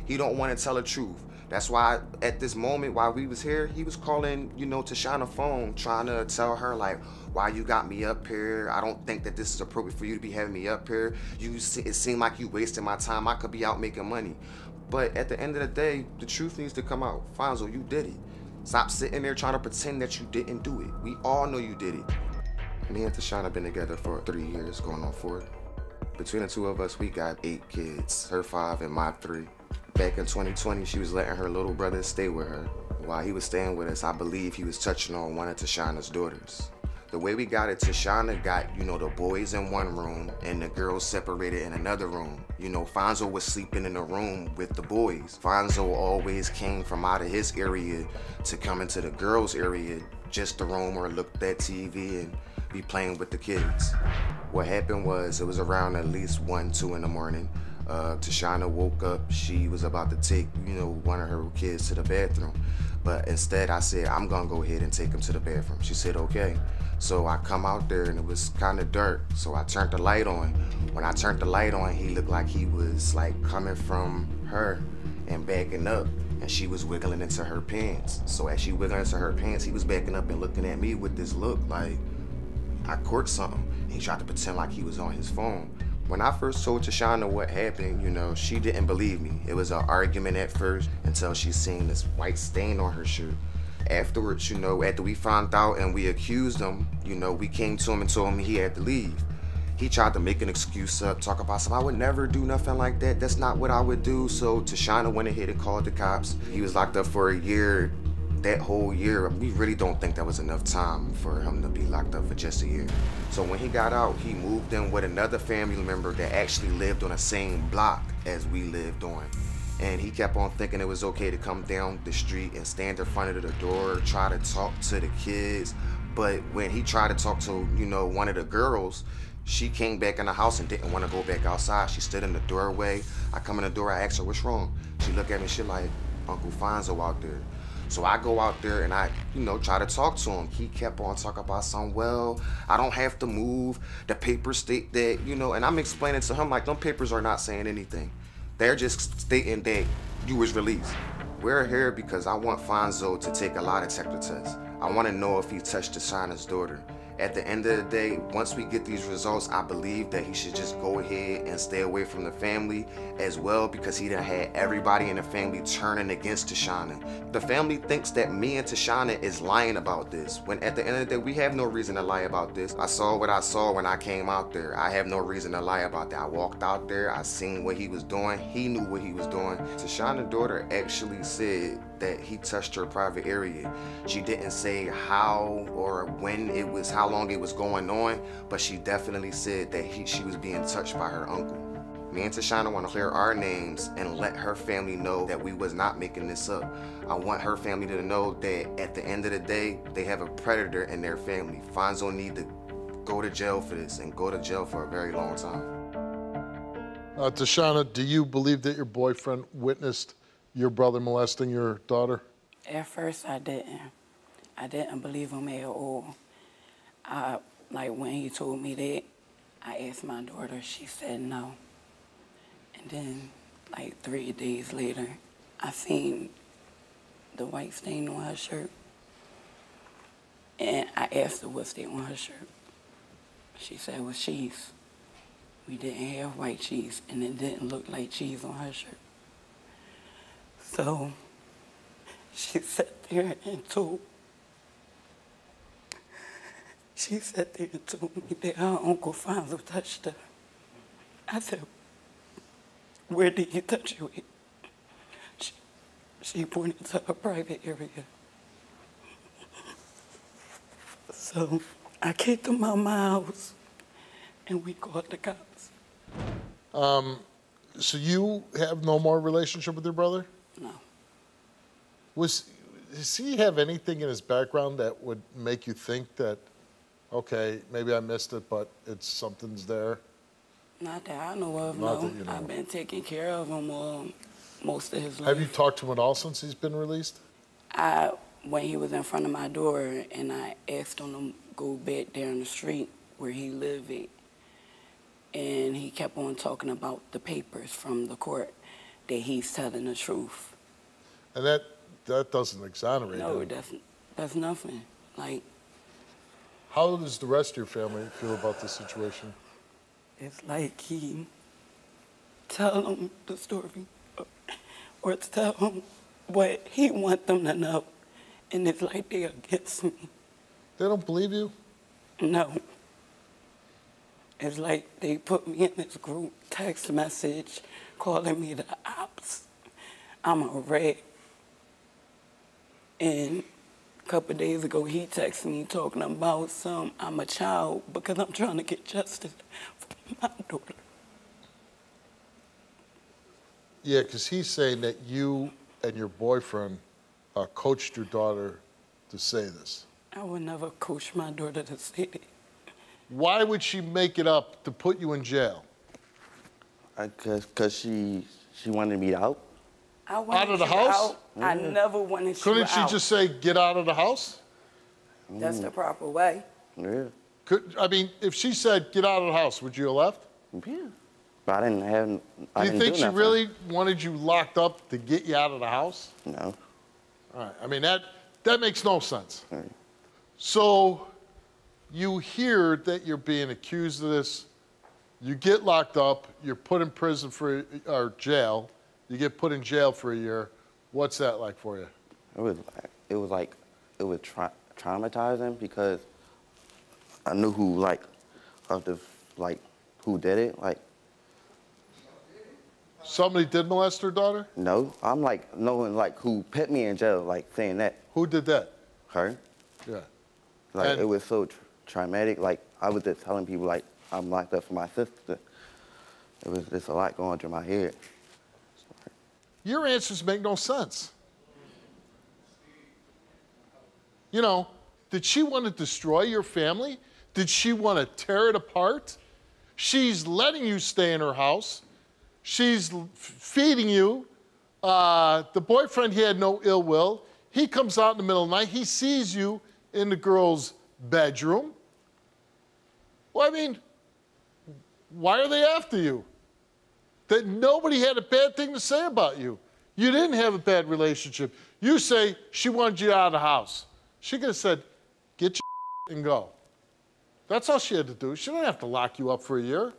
He don't want to tell the truth. That's why at this moment while we was here, he was calling, you know, Tochanna's phone, trying to tell her like, why you got me up here? I don't think that this is appropriate for you to be having me up here. It seemed like you wasting my time. I could be out making money. But at the end of the day, the truth needs to come out. Fonzo, you did it. Stop sitting there trying to pretend that you didn't do it. We all know you did it. Me and Tochanna been together for 3 years, going on 4. Between the two of us, we got 8 kids, her 5 and my 3. Back in 2020, she was letting her little brother stay with her. While he was staying with us, I believe he was touching on one of Tochanna's daughters. The way we got it, Tochanna got, you know, the boys in one room and the girls separated in another room. You know, Fonzo was sleeping in a room with the boys. Fonzo always came from out of his area to come into the girls' area just to roam or look at TV and be playing with the kids. What happened was, it was around at least 1, 2 in the morning. Tochanna woke up. She was about to take, you know, one of her kids to the bathroom. But instead I said, I'm gonna go ahead and take him to the bathroom. She said, okay. So I come out there and it was kind of dark. So I turned the light on. When I turned the light on, he looked like he was like coming from her and backing up. And she was wiggling into her pants. So as she wiggling into her pants, he was backing up and looking at me with this look like I caught something. And he tried to pretend like he was on his phone. When I first told Tochanna what happened, you know, she didn't believe me. It was an argument at first until she seen this white stain on her shirt. Afterwards, you know, after we found out and we accused him, you know, we came to him and told him he had to leave. He tried to make an excuse up, talk about something. I would never do nothing like that. That's not what I would do. So Tochanna went ahead and called the cops. He was locked up for a year. That whole year, we really don't think that was enough time for him to be locked up for just a year. So when he got out, he moved in with another family member that actually lived on the same block as we lived on. And he kept on thinking it was okay to come down the street and stand in front of the door, try to talk to the kids. But when he tried to talk to, you know, one of the girls, she came back in the house and didn't want to go back outside. She stood in the doorway. I come in the door, I asked her, what's wrong? She looked at me, she like, Uncle Fonzo out there. So I go out there and I, you know, try to talk to him. He kept on talking about something, well, I don't have to move. The papers state that, you know, and I'm explaining to him like, them papers are not saying anything. They're just stating that you was released. We're here because I want Fonzo to take a lie detector test. I want to know if he touched Tochanna's daughter. At the end of the day, once we get these results, I believe that he should just go ahead and stay away from the family as well, because he done had everybody in the family turning against Tochanna. The family thinks that me and Tochanna is lying about this, when at the end of the day, we have no reason to lie about this. I saw what I saw when I came out there. I have no reason to lie about that. I walked out there, I seen what he was doing. He knew what he was doing. Tochanna's daughter actually said that he touched her private area. She didn't say how or when it was, how long it was going on, but she definitely said that she was being touched by her uncle. Me and Tochanna want to clear our names and let her family know that we was not making this up. I want her family to know that at the end of the day, they have a predator in their family. Fonzo need to go to jail for this and go to jail for a very long time. Tochanna, do you believe that your boyfriend witnessed your brother molesting your daughter? At first, I didn't. I didn't believe him at all. Like when he told me that, I asked my daughter, she said no. And then, like 3 days later, I seen the white stain on her shirt. And I asked her what's that on her shirt. She said it was cheese. We didn't have white cheese, and it didn't look like cheese on her shirt. So she sat there and told me that her Uncle Fonzo touched her. I said, where did he touch you at? She pointed to her private area. So I kicked him out of my house and we called the cops. So you have no more relationship with your brother? No. Does he have anything in his background that would make you think that, okay, maybe I missed it, but something's there? Not that I know of, Not no. that you know. I've been taking care of him most of his life. Have you talked to him at all since he's been released? When he was in front of my door and I asked him to go back down the street where he lived at, and he kept on talking about the papers from the court. that he's telling the truth. And that doesn't exonerate No, him. that's nothing. Like, How does the rest of your family feel about the situation? it's like he tell them the story or tell them what he want them to know, and it's like they're against me. They don't believe you? No. It's like they put me in this group text message calling me the ops. I'm a rat. And a couple of days ago, he texted me talking about I'm a child because I'm trying to get justice for my daughter. Yeah, because he's saying that you and your boyfriend coached your daughter to say this. I would never coach my daughter to say that. Why would she make it up to put you in jail? Because she wanted me out. I wanted Out of the you house? out. I never wanted you Couldn't she out. just say, get out of the house? That's the proper way. Yeah. I mean, if she said, get out of the house, would you have left? Yeah. But I didn't Do you think she nothing. really wanted you locked up to get you out of the house? No. All right, I mean, that makes no sense. Right. So you hear that you're being accused of this, you get locked up, you're put in prison or jail, you get put in jail for a year. What's that like for you? It was traumatizing because I knew who who did it. Like, Somebody did molest her daughter? no, I'm like knowing like who put me in jail, like saying that. Who did that? Her. Yeah. Like And- it was so traumatic. Like I was just telling people like I'm locked up for my sister. It was just a lot going through my head. Your answers make no sense. You know, did she want to destroy your family? Did she want to tear it apart? She's letting you stay in her house. She's feeding you. The boyfriend, he had no ill will. He comes out in the middle of the night. He sees you in the girl's bedroom. Well, I mean, why are they after you? That nobody had a bad thing to say about you. You didn't have a bad relationship. You say she wanted you out of the house. She could have said, get your and go. That's all she had to do. She didn't have to lock you up for a year.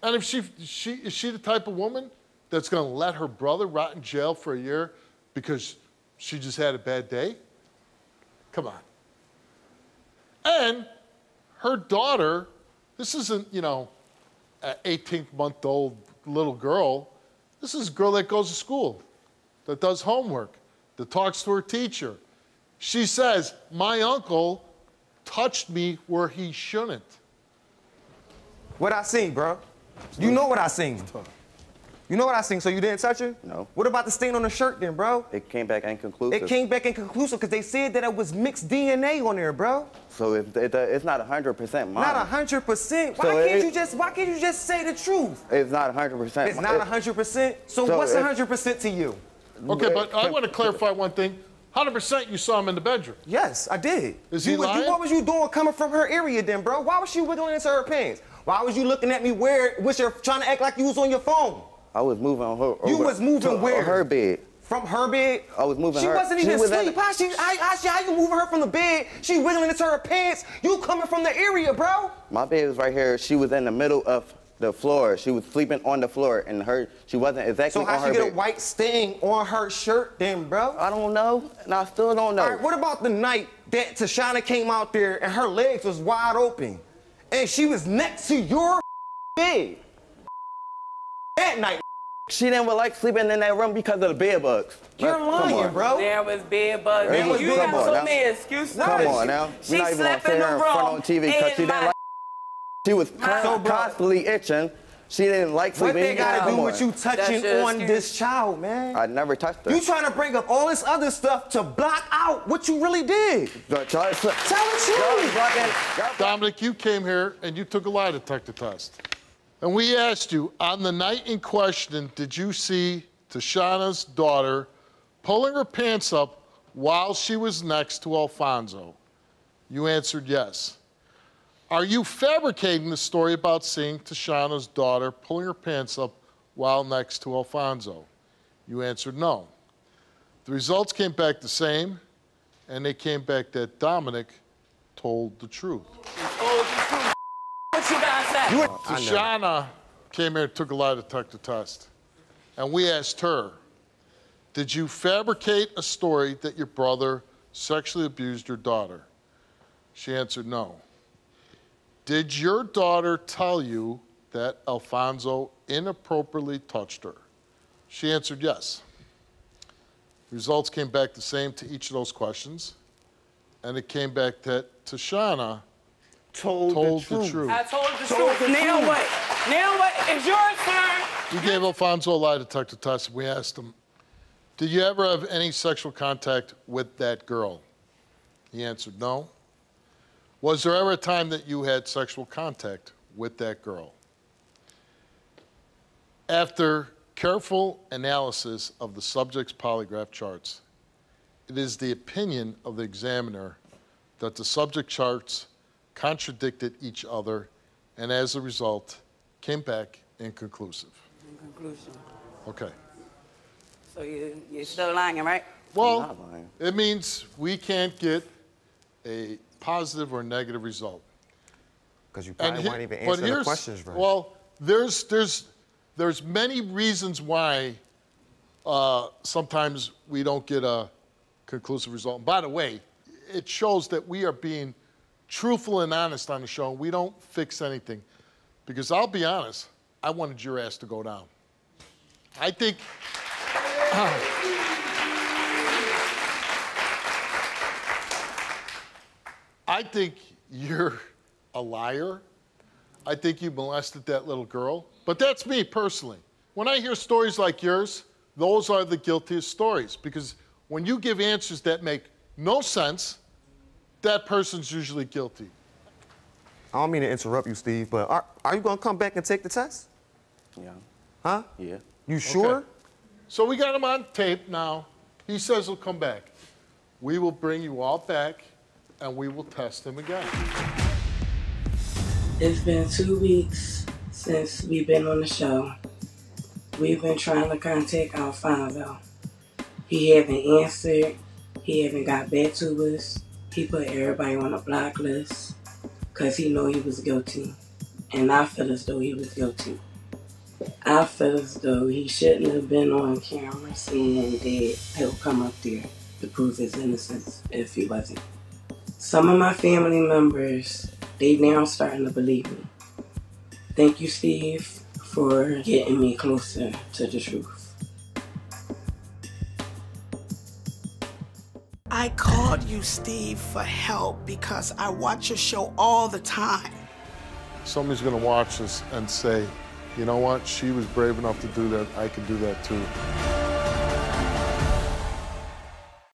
And if is she the type of woman that's going to let her brother rot in jail for a year because she just had a bad day? Come on. And her daughter, this isn't, you know, an 18-month-old little girl. This is a girl that goes to school, that does homework, that talks to her teacher. She says, my uncle touched me where he shouldn't. What I seen, bro? You know what I seen. You know what I seen, so you didn't touch her? No. What about the stain on the shirt then, bro? It came back inconclusive. It came back inconclusive because they said that it was mixed DNA on there, bro. So it's not 100% mine. Not 100%. So Why can't you just say the truth? It's not 100%. It's not 100%. So what's 100% to you? Okay, but I want to clarify one thing. 100% you saw him in the bedroom. Yes, I did. Is he lying? What was you doing coming from her area then, bro? Why was she wiggling into her pants? Why was you looking at me weird, trying to act like you was on your phone? I was moving on her. You was moving where? Her bed. From her bed? I was moving she her. Wasn't even asleep. How you moving her from the bed? She wiggling into her pants. You coming from the area, bro? My bed was right here. She was in the middle of the floor. She was sleeping on the floor, and she wasn't exactly on her bed. So how she get a white stain on her shirt then, bro? I don't know, and I still don't know. All right, what about the night that Tochanna came out there and her legs was wide open, and she was next to your bed? That night. She didn't like sleeping in that room because of the bed bugs. You're lying, bro. There was bed bugs. There was You bed got bugs. so many excuses. Come on now. She We're not even gonna slept sit in here the in front room on TV because she in didn't my- like. She was So, bro, constantly itching. She didn't like What sleeping. they gotta do Come with on. you touching your on excuse. this child, man? I never touched her. You trying to bring up all this other stuff to block out what you really did. Tell the truth. Dominic, you came here and you took a lie detector test. And we asked you, on the night in question, did you see Tochanna's daughter pulling her pants up while she was next to Alfonso? You answered yes. Are you fabricating the story about seeing Tochanna's daughter pulling her pants up while next to Alfonso? You answered no. The results came back the same, and they came back that Dominic told the truth. What you guys say? Tochanna came here and took a lie detector test. And we asked her, did you fabricate a story that your brother sexually abused your daughter? She answered no. Did your daughter tell you that Alfonso inappropriately touched her? She answered yes. Results came back the same to each of those questions. And it came back that Tochanna told the truth. I told the truth. Now what? Now what? It's your turn. We gave Alfonso a lie detector test. We asked him, did you ever have any sexual contact with that girl? He answered no. Was there ever a time that you had sexual contact with that girl? After careful analysis of the subject's polygraph charts, it is the opinion of the examiner that the subject charts contradicted each other and as a result came back inconclusive. Inconclusive. Okay. So you're still lying, right? Well, it means we can't get a positive or negative result. Because you probably weren't even answering the questions right. Well, there's many reasons why sometimes we don't get a conclusive result. And by the way, it shows that we are being truthful and honest on the show. We don't fix anything. Because I'll be honest, I wanted your ass to go down. I think... I think you're a liar. I think you molested that little girl. But that's me personally. When I hear stories like yours, those are the guiltiest stories. Because when you give answers that make no sense, that person's usually guilty. I don't mean to interrupt you, Steve, but are you going to come back and take the test? Yeah. Huh? Yeah. You sure? Okay. So we got him on tape now. He says he'll come back. We will bring you all back, and we will test him again. It's been 2 weeks since we've been on the show. We've been trying to contact Alfonso. He haven't answered. He haven't got back to us. He put everybody on a block list because he know he was guilty. And I feel as though he was guilty. I feel as though he shouldn't have been on camera saying that he'll come up there to prove his innocence if he wasn't. Some of my family members, they now starting to believe me. Thank you, Steve, for getting me closer to the truth. I called you, Steve, for help because I watch your show all the time. Somebody's going to watch this and say, you know what, she was brave enough to do that, I can do that too.